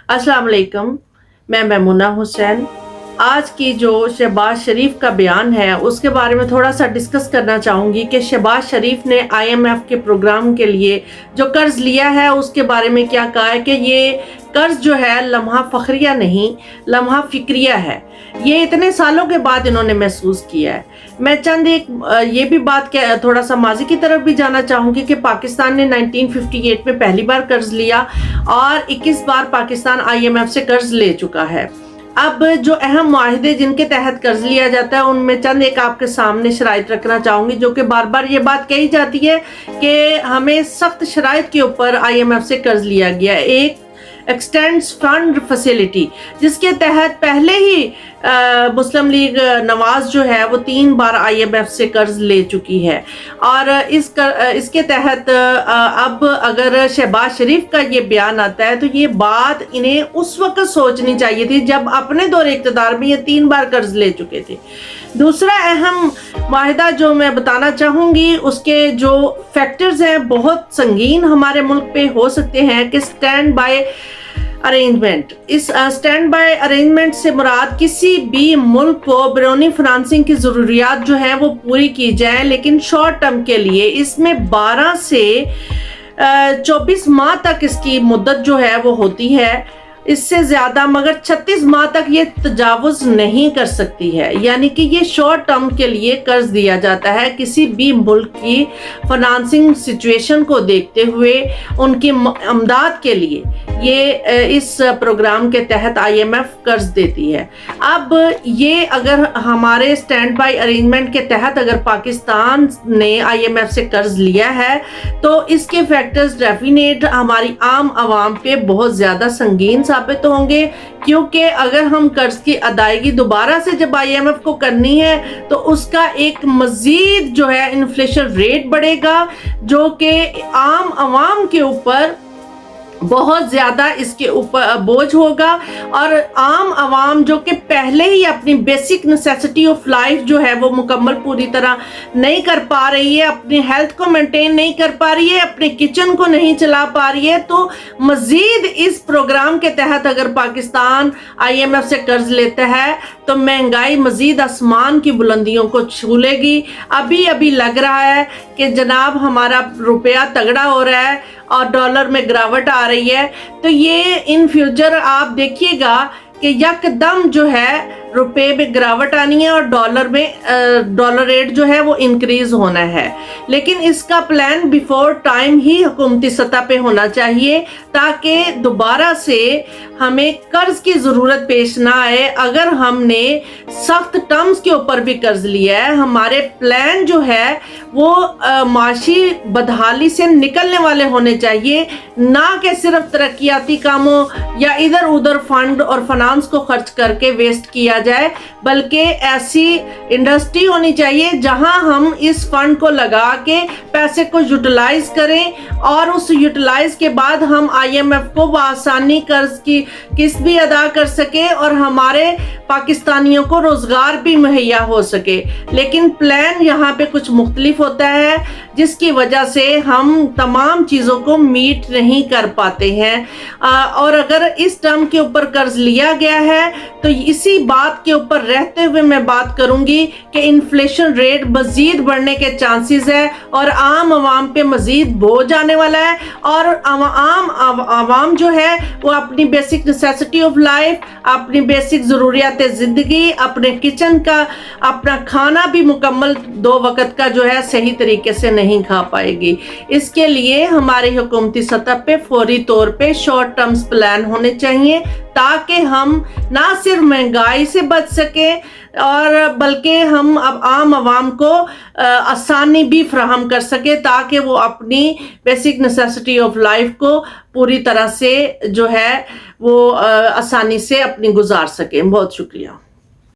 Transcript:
अस्सलाम वालेकुम। मैं मैमुना हुसैन। आज की जो शहबाज शरीफ का बयान है उसके बारे में थोड़ा सा डिस्कस करना चाहूँगी कि शहबाज शरीफ ने IMF के प्रोग्राम के लिए जो कर्ज लिया है उसके बारे में क्या कहा है कि ये कर्ज जो है लम्हा फखरिया नहीं, लम्हा फिक्रिया है। ये इतने सालों के बाद इन्होंने महसूस किया है। मैं चंद एक ये भी बात के थोड़ा सा माजी की तरफ भी जाना चाहूँगी कि पाकिस्तान ने 1958 में पहली बार कर्ज लिया और 21 बार पाकिस्तान IMF से कर्ज ले चुका है। अब जो अहम मुआहिदे जिनके तहत कर्ज लिया जाता है उनमें चंद एक आपके सामने शराइत रखना चाहूँगी, जो कि बार बार ये बात कही जाती है कि हमें सख्त शराइत के ऊपर IMF से कर्ज लिया गया। एक एक्सटेंड्स फंड फैसिलिटी, जिसके तहत पहले ही मुस्लिम लीग नवाज जो है वो 3 बार IMF से कर्ज ले चुकी है। और इसके तहत अब अगर शहबाज शरीफ का ये बयान आता है तो ये बात इन्हें उस वक्त सोचनी चाहिए थी जब अपने दौरे इक़्तिदार में ये 3 बार कर्ज ले चुके थे। दूसरा अहम वाहिदा जो मैं बताना चाहूँगी, उसके जो फैक्टर्स हैं बहुत संगीन हमारे मुल्क पे हो सकते हैं कि स्टैंड बाय अरेंजमेंट। इस स्टैंड बाय अरेंजमेंट से मुराद किसी भी मुल्क को बैरूनी फाइनेंसिंग की ज़रूरियात जो है वो पूरी की जाए, लेकिन शॉर्ट टर्म के लिए। इसमें 12 से 24 माह तक इसकी मुद्दत जो है वो होती है, इससे ज़्यादा, मगर 36 माह तक ये तजावुज़ नहीं कर सकती है। यानी कि ये शॉर्ट टर्म के लिए कर्ज दिया जाता है किसी भी मुल्क की फाइनेंसिंग सिचुएशन को देखते हुए, उनकी अमदाद के लिए ये इस प्रोग्राम के तहत IMF कर्ज देती है। अब ये अगर हमारे स्टैंड बाय अरेंजमेंट के तहत अगर पाकिस्तान ने IMF से कर्ज लिया है तो इसके फैक्टर्स डेफिनेट हमारी आम आवाम पे बहुत ज़्यादा संगीन साबित होंगे, क्योंकि अगर हम कर्ज की अदायगी दोबारा से जब IMF को करनी है तो उसका एक मजीद जो है इन्फ्लेशन रेट बढ़ेगा, जो कि आम आवाम के ऊपर बहुत ज़्यादा इसके ऊपर बोझ होगा। और आम आवाम जो कि पहले ही अपनी बेसिक नेसेसिटी ऑफ लाइफ जो है वो मुकम्मल पूरी तरह नहीं कर पा रही है, अपनी हेल्थ को मेंटेन नहीं कर पा रही है, अपने किचन को नहीं चला पा रही है, तो मज़ीद इस प्रोग्राम के तहत अगर पाकिस्तान IMF से कर्ज लेता है तो महंगाई मज़ीद आसमान की बुलंदियों को छू लेगी। अभी अभी लग रहा है कि जनाब हमारा रुपया तगड़ा हो रहा है और डॉलर में गिरावट आ रही है, तो ये इन फ्यूचर आप देखिएगा कि यकदम जो है रुपए में गिरावट आनी है और डॉलर रेट जो है वो इंक्रीज होना है। लेकिन इसका प्लान बिफोर टाइम ही हुकूमती सतह पे होना चाहिए, ताकि दोबारा से हमें कर्ज की ज़रूरत पेश ना आए। अगर हमने सख्त टर्म्स के ऊपर भी कर्ज लिया है, हमारे प्लान जो है वो माशी बदहाली से निकलने वाले होने चाहिए, ना कि सिर्फ तरक्याती कामों या इधर उधर फंड और फाइनेंस को खर्च करके वेस्ट किया जाए, बल्कि ऐसी इंडस्ट्री होनी चाहिए जहां हम इस फंड को लगा के पैसे को यूटिलाइज करें और उस यूटिलाइज के बाद हम IMF को आसानी कर्ज की किस्त भी अदा कर सके और हमारे पाकिस्तानियों को रोजगार भी मुहैया हो सके। लेकिन प्लान यहाँ पे कुछ मुख्तलिफ होता है, जिसकी वजह से हम तमाम चीज़ों को मीट नहीं कर पाते हैं। और अगर इस टर्म के ऊपर कर्ज लिया गया है तो इसी बात के ऊपर रहते हुए मैं बात करूंगी कि इन्फ्लेशन रेट मजीद बढ़ने के चांसेस है और आम आवाम पे मजीद बोझ आने वाला है। और आम आवाम जो है वो अपनी बेसिक नेसेसिटी ऑफ लाइफ, अपनी बेसिक ज़रूरियात ज़िंदगी, अपने किचन का अपना खाना भी मुकम्मल 2 वक्त का जो है सही तरीके से नहीं खा पाएगी। इसके लिए हमारे हुकूमती सतह पे फौरी तौर पे शॉर्ट टर्म्स प्लान होने चाहिए, ताकि हम ना सिर्फ महंगाई से बच सकें और बल्कि हम अब आम आवाम को आसानी भी फराहम कर सके, ताकि वो अपनी बेसिक नेसेसिटी ऑफ लाइफ को पूरी तरह से जो है वो आसानी से अपनी गुजार सकें। बहुत शुक्रिया।